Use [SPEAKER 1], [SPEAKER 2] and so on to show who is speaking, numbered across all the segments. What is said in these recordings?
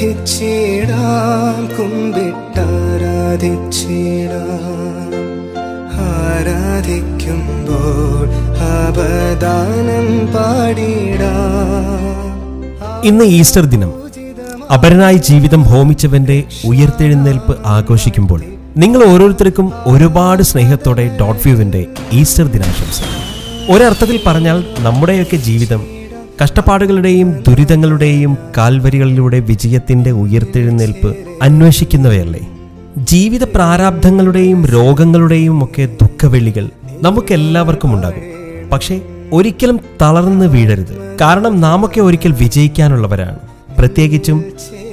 [SPEAKER 1] ആരാധിച്ചിടാം കുമ്പിട്ടാരാധിച്ചിടാം ആരാധിക്കുമ്പോൾ അപദാനം പാടിടാം.
[SPEAKER 2] ഇന്ന് ഈസ്റ്റർ ദിനം. അപരനായി ജീവിതം ഹോമിച്ചവന്റെ ഉയർത്തെഴുന്നേൽപ്പ് ആഘോഷിക്കുമ്പോൾ നിങ്ങൾ ഓരോരുത്തർക്കും ഒരുപാട് സ്നേഹത്തോടെ ഡോട്ട് വ്യൂവിന്റെ ഈസ്റ്റർ ദിനാശംസ. ഒരർത്ഥത്തിൽ പറഞ്ഞാൽ നമ്മുടെയൊക്കെ ജീവിതം കഷ്ടപ്പാടുകളുടെയും ദുരിതങ്ങളുടെയും കാൽവരികളിലൂടെ വിജയത്തിന്റെ ഉയർത്തെഴുന്നേൽപ്പ് അന്വേഷിക്കുന്നവയല്ലേ? ജീവിത പ്രാരാബ്ധങ്ങളുടെയും രോഗങ്ങളുടെയും ഒക്കെ ദുഃഖവെള്ളികൾ നമുക്കെല്ലാവർക്കും ഉണ്ടാകും. പക്ഷേ ഒരിക്കലും തളർന്നു വീഴരുത്. കാരണം നാമൊക്കെ ഒരിക്കൽ വിജയിക്കാനുള്ളവരാണ്. പ്രത്യേകിച്ചും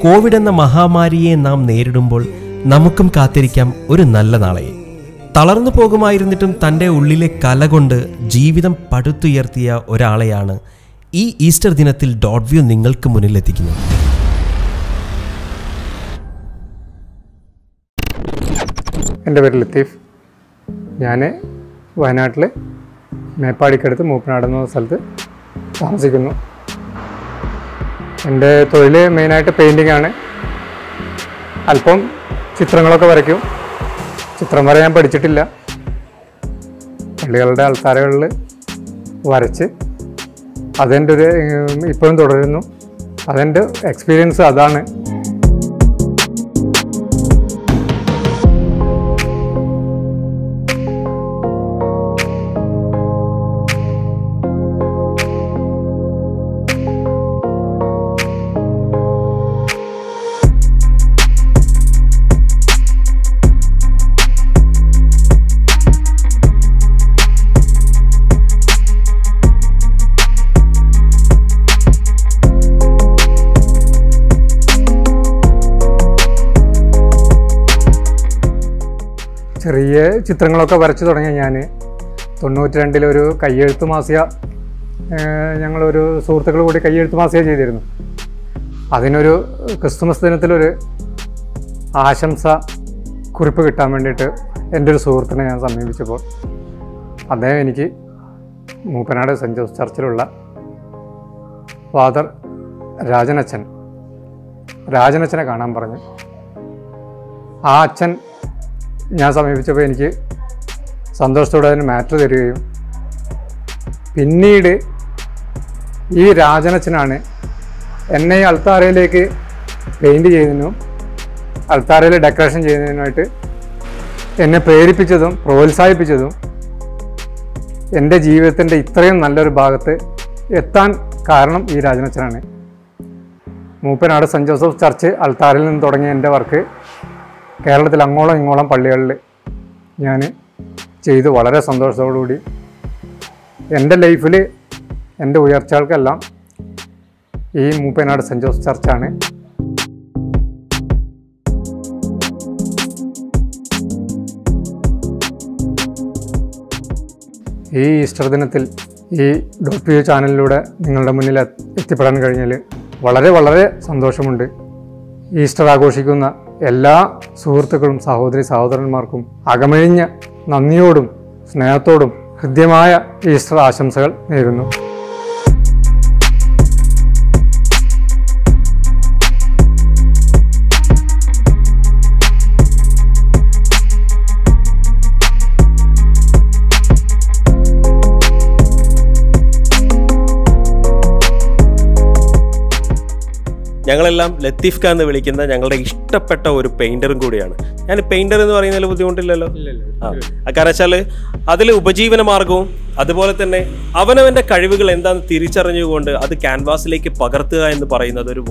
[SPEAKER 2] കോവിഡ് എന്ന മഹാമാരിയെ നാം നേരിടുമ്പോൾ നമുക്കും കാത്തിരിക്കാം ഒരു നല്ല നാളെ. തളർന്നു പോകുമായിരുന്നിട്ടും തൻ്റെ ഉള്ളിലെ കല കൊണ്ട് ജീവിതം പടുത്തുയർത്തിയ ഒരാളെയാണ് ഈ ഈസ്റ്റർ ദിനത്തിൽ ഡോട്ട് വ്യൂ നിങ്ങൾക്ക് മുന്നിലെത്തിക്കുന്നത്.
[SPEAKER 3] എൻ്റെ പേര് ലത്തീഫ്. ഞാൻ വയനാട്ടിൽ മേപ്പാടിക്കടുത്ത് മൂപ്പനാട് എന്ന സ്ഥലത്ത് താമസിക്കുന്നു. എൻ്റെ തൊഴിൽ മെയിനായിട്ട് പെയിൻറ്റിംഗ് ആണ്. അല്പം ചിത്രങ്ങളൊക്കെ വരയ്ക്കും. ചിത്രം വര ഞാൻ പഠിച്ചിട്ടില്ല. പള്ളികളുടെ ആൾക്കാരുകളിൽ വരച്ച് അതെൻ്റെ ഒരു ഇപ്പോഴും തുടരുന്നു. അതെൻ്റെ എക്സ്പീരിയൻസ് അതാണ്. ചെറിയ ചിത്രങ്ങളൊക്കെ വരച്ചു തുടങ്ങിയ ഞാൻ 92 ഒരു കയ്യെഴുത്ത് മാസിക, ഞങ്ങളൊരു സുഹൃത്തുക്കൾ കൂടി കയ്യെഴുത്ത് മാസിക ചെയ്തിരുന്നു. അതിനൊരു ക്രിസ്തുമസ് ദിനത്തിലൊരു ആശംസ കുറിപ്പ് കിട്ടാൻ വേണ്ടിയിട്ട് എൻ്റെ ഒരു സുഹൃത്തിനെ ഞാൻ സമീപിച്ചപ്പോൾ അദ്ദേഹം എനിക്ക് മൂപ്പനാട് സെൻറ്റ് ജോസഫ് ചർച്ചിലുള്ള ഫാദർ രാജനച്ഛനെ കാണാൻ പറഞ്ഞു. ആ അച്ഛൻ ഞാൻ സമീപിച്ചപ്പോൾ എനിക്ക് സന്തോഷത്തോടെ അതിന് മാറ്റർ തരികയും പിന്നീട് ഈ രാജനച്ഛനാണ് എന്നെ ഈ അൾത്താരയിലേക്ക് പെയിൻറ്റ് ചെയ്യുന്നതിനും അൾത്താരയിൽ ഡെക്കറേഷൻ ചെയ്യുന്നതിനുമായിട്ട് എന്നെ പ്രേരിപ്പിച്ചതും പ്രോത്സാഹിപ്പിച്ചതും എൻ്റെ ജീവിതത്തിൻ്റെ ഇത്രയും നല്ലൊരു ഭാഗത്ത് എത്താൻ കാരണം ഈ രാജനച്ഛനാണ്. മൂപ്പനാട് സെൻറ്റ് ജോസഫ് ചർച്ച് അൾത്താരയിൽ നിന്ന് തുടങ്ങിയ എൻ്റെ വർക്ക് കേരളത്തിൽ അങ്ങോളം ഇങ്ങോളം പള്ളികളിൽ ഞാൻ ചെയ്ത് വളരെ സന്തോഷത്തോടുകൂടി എൻ്റെ ലൈഫിൽ എൻ്റെ ഉയർച്ചകൾക്കെല്ലാം ഈ മൂപ്പനാട് സെൻറ്റ് ജോസഫ് ചർച്ചാണ്. ഈ ഈസ്റ്റർ ദിനത്തിൽ ഈ ഡോട്ട് വ്യൂ ചാനലിലൂടെ നിങ്ങളുടെ മുന്നിൽ എത്തിപ്പെടാൻ കഴിഞ്ഞാൽ വളരെ വളരെ സന്തോഷമുണ്ട്. ഈസ്റ്റർ ആഘോഷിക്കുന്ന എല്ലാ സുഹൃത്തുക്കളും സഹോദരി സഹോദരന്മാർക്കും അകമഴിഞ്ഞ നന്ദിയോടും സ്നേഹത്തോടും ഹൃദ്യമായ ഈസ്റ്റർ ആശംസകൾ നേരുന്നു.
[SPEAKER 2] ഞങ്ങളെല്ലാം ലത്തീഫ് ഖാൻ എന്ന് വിളിക്കുന്ന ഞങ്ങളുടെ ഇഷ്ടപ്പെട്ട ഒരു പെയിൻറ്ററും കൂടിയാണ്. ഞാൻ പെയിൻറ്റർ എന്ന് പറയുന്നതിൽ ബുദ്ധിമുട്ടില്ലല്ലോ. കാരണം വെച്ചാൽ അതിൽ ഉപജീവന മാർഗവും അതുപോലെ തന്നെ അവനവൻ്റെ കഴിവുകൾ എന്താണെന്ന് തിരിച്ചറിഞ്ഞുകൊണ്ട് അത് ക്യാൻവാസിലേക്ക് പകർത്തുക എന്ന് പറയുന്നത് ഒരു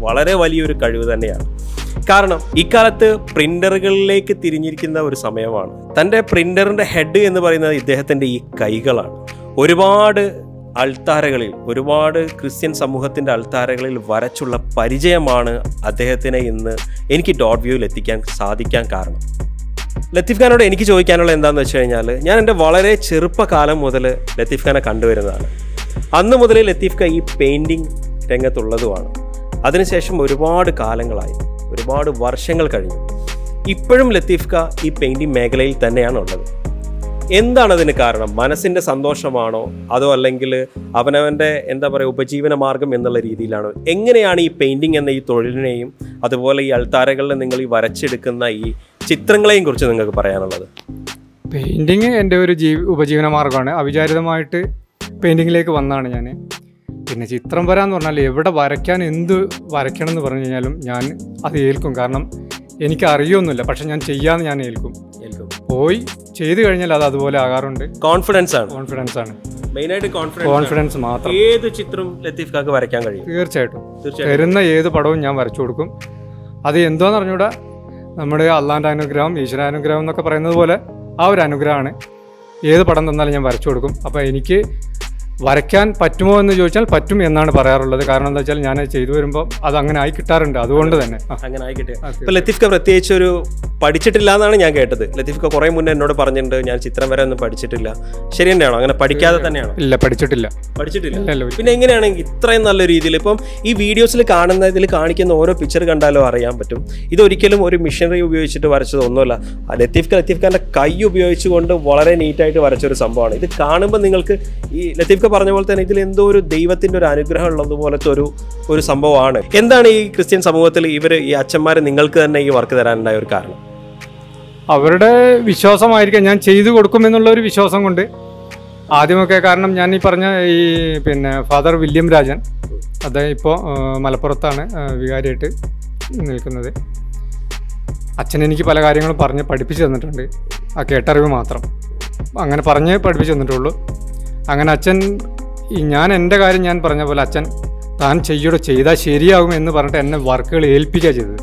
[SPEAKER 2] വളരെ വലിയൊരു കഴിവ് തന്നെയാണ്. കാരണം ഇക്കാലത്ത് പ്രിൻ്ററുകളിലേക്ക് തിരിഞ്ഞിരിക്കുന്ന ഒരു സമയമാണ്. തൻ്റെ പ്രിൻ്ററിൻ്റെ ഹെഡ് എന്ന് പറയുന്നത് ഇദ്ദേഹത്തിൻ്റെ ഈ കൈകളാണ്. ഒരുപാട് അൾത്താരകളിൽ, ഒരുപാട് ക്രിസ്ത്യൻ സമൂഹത്തിൻ്റെ അൾത്താരകളിൽ വരച്ചുള്ള പരിചയമാണ് അദ്ദേഹത്തിനെ ഇന്ന് എനിക്ക് ഡോട്ട് വ്യൂവിൽ എത്തിക്കാൻ സാധിക്കാൻ കാരണം. ലത്തീഫ് ഖാനോട് എനിക്ക് ചോദിക്കാനുള്ള എന്താണെന്ന് വെച്ച് കഴിഞ്ഞാൽ, ഞാൻ എൻ്റെ വളരെ ചെറുപ്പകാലം മുതൽ ലത്തീഫ് ഖാനെ കണ്ടുവരുന്നതാണ്. അന്ന് മുതൽ ലത്തീഫ് ഖാൻ ഈ പെയിൻറ്റിങ് രംഗത്തുള്ളതുമാണ്. അതിനുശേഷം ഒരുപാട് കാലങ്ങളായി, ഒരുപാട് വർഷങ്ങൾ കഴിഞ്ഞു. ഇപ്പോഴും ലത്തീഫ് ഖാൻ ഈ പെയിൻറ്റിങ് മേഖലയിൽ തന്നെയാണ് ഉള്ളത്. എന്താണ് അതിന് കാരണം? മനസ്സിൻ്റെ സന്തോഷമാണോ, അതോ അല്ലെങ്കിൽ അവനവൻ്റെ എന്താ പറയുക ഉപജീവന മാർഗം എന്നുള്ള രീതിയിലാണോ? എങ്ങനെയാണ് ഈ പെയിൻറ്റിങ് എന്ന ഈ തൊഴിലിനെയും അതുപോലെ ഈ അൾത്താരകളിൽ നിങ്ങൾ ഈ വരച്ചെടുക്കുന്ന ഈ ചിത്രങ്ങളെയും കുറിച്ച് നിങ്ങൾക്ക് പറയാനുള്ളത്?
[SPEAKER 3] പെയിൻറ്റിങ് എൻ്റെ ഒരു ഉപജീവന മാർഗ്ഗമാണ്. അവിചാരിതമായിട്ട് പെയിൻറ്റിങ്ങിലേക്ക് വന്നതാണ് ഞാൻ. പിന്നെ ചിത്രം വരാമെന്ന് പറഞ്ഞാൽ എവിടെ വരയ്ക്കാൻ എന്ത് വരയ്ക്കണം എന്ന് പറഞ്ഞു കഴിഞ്ഞാലും ഞാൻ അത് ഏൽക്കും. കാരണം എനിക്ക് അറിയൊന്നുമില്ല, പക്ഷെ ഞാൻ ചെയ്യാമെന്ന് ഞാൻ ഏൽക്കും. പോയി ചെയ്തു കഴിഞ്ഞാൽ അത് അതുപോലെ ആകാറുണ്ട്.
[SPEAKER 2] കോൺഫിഡൻസ് ആണ്
[SPEAKER 3] മെയിനായിട്ട് കോൺഫിഡൻസ് മാത്രം.
[SPEAKER 2] ഏത് ചിത്രം ലത്തീഫ് കാക്ക് വരയ്ക്കാൻ കഴിയും?
[SPEAKER 3] തീർച്ചയായിട്ടും തരുന്ന ഏത് പടവും ഞാൻ വരച്ചു കൊടുക്കും. അത് എന്തോന്ന് പറഞ്ഞൂടാ, നമ്മുടെ അള്ളാൻ്റെ അനുഗ്രഹം, ഈശ്വരാനുഗ്രഹം എന്നൊക്കെ പറയുന്നത് പോലെ ആ ഒരു അനുഗ്രഹമാണ്. ഏത് പടം തന്നാലും ഞാൻ വരച്ചു കൊടുക്കും. അപ്പോൾ എനിക്ക് വരയ്ക്കാൻ പറ്റുമോ എന്ന് ചോദിച്ചാൽ പറ്റും എന്നാണ് പറയാറുള്ളത്. കാരണം എന്താ വെച്ചാൽ ഞാൻ ചെയ്തു വരുമ്പോൾ അത് അങ്ങനെ ആയി കിട്ടാറുണ്ട്. അതുകൊണ്ട് തന്നെ
[SPEAKER 2] അങ്ങനെ ആയി കിട്ടുക. ഇപ്പോൾ ലത്തീഫ് ക പ്രത്യേകിച്ച് ഒരു പഠിച്ചിട്ടില്ല എന്നാണ് ഞാൻ കേട്ടത്. ലത്തീഫ് ക കുറേ മുന്നേ എന്നോട് പറഞ്ഞിട്ടുണ്ട് ഞാൻ ചിത്രം വരെ ഒന്നും പഠിച്ചിട്ടില്ല. ശരി തന്നെയാണോ? അങ്ങനെ പഠിക്കാതെ തന്നെയാണോ?
[SPEAKER 3] ഇല്ല, പഠിച്ചിട്ടില്ല.
[SPEAKER 2] പിന്നെ എങ്ങനെയാണെങ്കിൽ ഇത്രയും നല്ല രീതിയിൽ ഇപ്പം ഈ വീഡിയോസിൽ കാണുന്ന ഇതിൽ കാണിക്കുന്ന ഓരോ പിക്ചർ കണ്ടാലോ അറിയാൻ പറ്റും ഇതൊരിക്കലും ഒരു മിഷനറി ഉപയോഗിച്ചിട്ട് വരച്ചതൊന്നുമല്ല. ലത്തീഫ് ഖാൻ്റെ കൈ ഉപയോഗിച്ചുകൊണ്ട് വളരെ നീറ്റായിട്ട് വരച്ചൊരു സംഭവമാണ്. ഇത് കാണുമ്പോൾ നിങ്ങൾക്ക് ഈ ലത്തീഫ് പറഞ്ഞ പോലെ തന്നെ ഇതിൽ എന്തോ ഒരു ദൈവത്തിൻ്റെ ഒരു അനുഗ്രഹം ഉള്ളതുപോലത്തെ ഒരു സംഭവമാണ്. എന്താണ് ഈ ക്രിസ്ത്യൻ സമൂഹത്തിൽ ഈ അച്ഛന്മാർ നിങ്ങൾക്ക് തന്നെ ഈ വർക്ക് തരാനുണ്ടായ ഒരു കാരണം?
[SPEAKER 3] അവരുടെ വിശ്വാസമായിരിക്കാം, ഞാൻ ചെയ്തു കൊടുക്കുമെന്നുള്ള ഒരു വിശ്വാസം കൊണ്ട്. ആദ്യമൊക്കെ കാരണം ഞാൻ ഈ പറഞ്ഞ പിന്നെ ഫാദർ വില്യം രാജൻ, അദ്ദേഹം ഇപ്പോൾ മലപ്പുറത്താണ് വികാരിയായിട്ട് നിൽക്കുന്നത്. അച്ഛൻ എനിക്ക് പല കാര്യങ്ങളും പറഞ്ഞ് പഠിപ്പിച്ചു തന്നിട്ടുണ്ട്. ആ കേട്ടറിവ് മാത്രം അങ്ങനെ പറഞ്ഞ് പഠിപ്പിച്ചു തന്നിട്ടുള്ളൂ. അങ്ങനെ അച്ഛൻ ഞാൻ എൻ്റെ കാര്യം ഞാൻ പറഞ്ഞ പോലെ അച്ഛൻ താൻ ചെയ്താൽ ശരിയാകും എന്ന് പറഞ്ഞിട്ട് എന്നെ വർക്കുകൾ ഏൽപ്പിക്കുക ചെയ്തത്.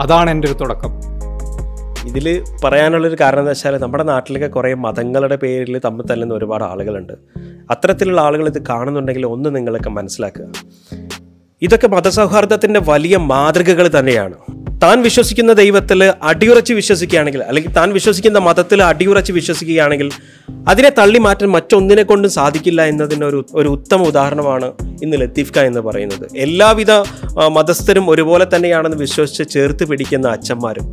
[SPEAKER 3] അതാണ് എൻ്റെ ഒരു തുടക്കം.
[SPEAKER 2] ഇതിൽ പറയാനുള്ളൊരു കാരണം എന്താ വെച്ചാൽ നമ്മുടെ നാട്ടിലൊക്കെ കുറേ മതങ്ങളുടെ പേരിൽ തമ്മിൽ തല്ലുന്ന ഒരുപാട് ആളുകളുണ്ട്. അത്തരത്തിലുള്ള ആളുകൾ ഇത് കാണുന്നുണ്ടെങ്കിൽ ഒന്ന് നിങ്ങളൊക്കെ മനസ്സിലാക്കുക, ഇതൊക്കെ മതസൗഹാർദ്ദത്തിൻ്റെ വലിയ മാതൃകകൾ തന്നെയാണ്. താൻ വിശ്വസിക്കുന്ന ദൈവത്തിൽ അടിയുറച്ച് വിശ്വസിക്കുകയാണെങ്കിൽ, അല്ലെങ്കിൽ താൻ വിശ്വസിക്കുന്ന മതത്തിൽ അടിയുറച്ച് വിശ്വസിക്കുകയാണെങ്കിൽ അതിനെ തള്ളി മാറ്റാൻ മറ്റൊന്നിനെ കൊണ്ടും സാധിക്കില്ല എന്നതിന് ഒരു ഉത്തമ ഉദാഹരണമാണ് ഇന്ന് ലത്തീഫ് ക എന്ന് പറയുന്നത്. എല്ലാവിധ മതസ്ഥരും ഒരുപോലെ തന്നെയാണെന്ന് വിശ്വസിച്ച് ചേർത്ത് പിടിക്കുന്ന അച്ഛന്മാരും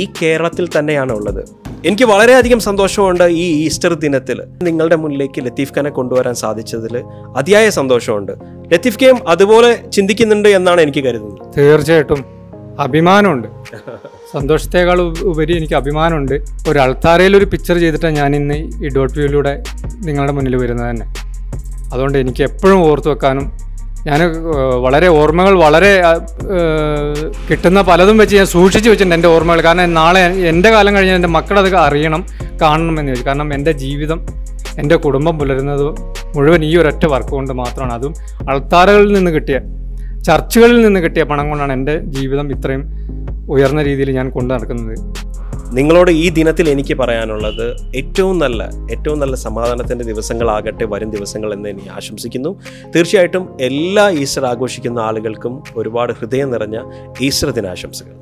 [SPEAKER 2] ഈ കേരളത്തിൽ തന്നെയാണ് ഉള്ളത്. എനിക്ക് വളരെയധികം സന്തോഷമുണ്ട് ഈ ഈസ്റ്റർ ദിനത്തിൽ നിങ്ങളുടെ മുന്നിലേക്ക് ലത്തീഫ് ഖാനെ കൊണ്ടുവരാൻ സാധിച്ചതിൽ അതിയായ സന്തോഷമുണ്ട്. ലത്തീഫ് ഖയും അതുപോലെ ചിന്തിക്കുന്നുണ്ട് എന്നാണ് എനിക്ക് കരുതുന്നത്.
[SPEAKER 3] തീർച്ചയായിട്ടും അഭിമാനമുണ്ട്. സന്തോഷത്തേക്കാൾ ഉപരി എനിക്ക് അഭിമാനമുണ്ട്. ഒരു അൾത്താരയിൽ ഒരു പിക്ചർ ചെയ്തിട്ടാണ് ഞാൻ ഇന്ന് ഈ ഡോട്ട് വ്യൂയിലൂടെ നിങ്ങളുടെ മുന്നിൽ വരുന്നത് തന്നെ. അതുകൊണ്ട് എനിക്ക് എപ്പോഴും ഓർത്തു വെക്കാനും ഞാൻ വളരെ ഓർമ്മകൾ വളരെ കിട്ടുന്ന പലതും വെച്ച് ഞാൻ സൂക്ഷിച്ച് വെച്ചിട്ടുണ്ട് എൻ്റെ ഓർമ്മകൾ. കാരണം നാളെ എൻ്റെ കാലം കഴിഞ്ഞാൽ എൻ്റെ മക്കളതൊക്കെ അറിയണം, കാണണമെന്ന് ചോദിച്ചു. കാരണം എൻ്റെ ജീവിതം, എൻ്റെ കുടുംബം പുലരുന്നത് മുഴുവൻ ഈ ഒരൊറ്റ വർക്ക് കൊണ്ട് മാത്രമാണ്. അതും അൾത്താരകളിൽ നിന്ന് കിട്ടിയ, ചർച്ചുകളിൽ നിന്ന് കിട്ടിയ പണം കൊണ്ടാണ് എൻ്റെ ജീവിതം ഇത്രയും ഉയർന്ന രീതിയിൽ ഞാൻ കൊണ്ടു നടക്കുന്നത്.
[SPEAKER 2] നിങ്ങളോട് ഈ ദിനത്തിൽ എനിക്ക് പറയാനുള്ളത് ഏറ്റവും നല്ല സമാധാനത്തിൻ്റെ ദിവസങ്ങളാകട്ടെ വരും ദിവസങ്ങൾ എന്ന് ഞാൻ ആശംസിക്കുന്നു. തീർച്ചയായിട്ടും എല്ലാ ഈസ്റ്റർ ആഘോഷിക്കുന്ന ആളുകൾക്കും ഒരുപാട് ഹൃദയം നിറഞ്ഞ ഈസ്റ്റർ ദിനാശംസകൾ.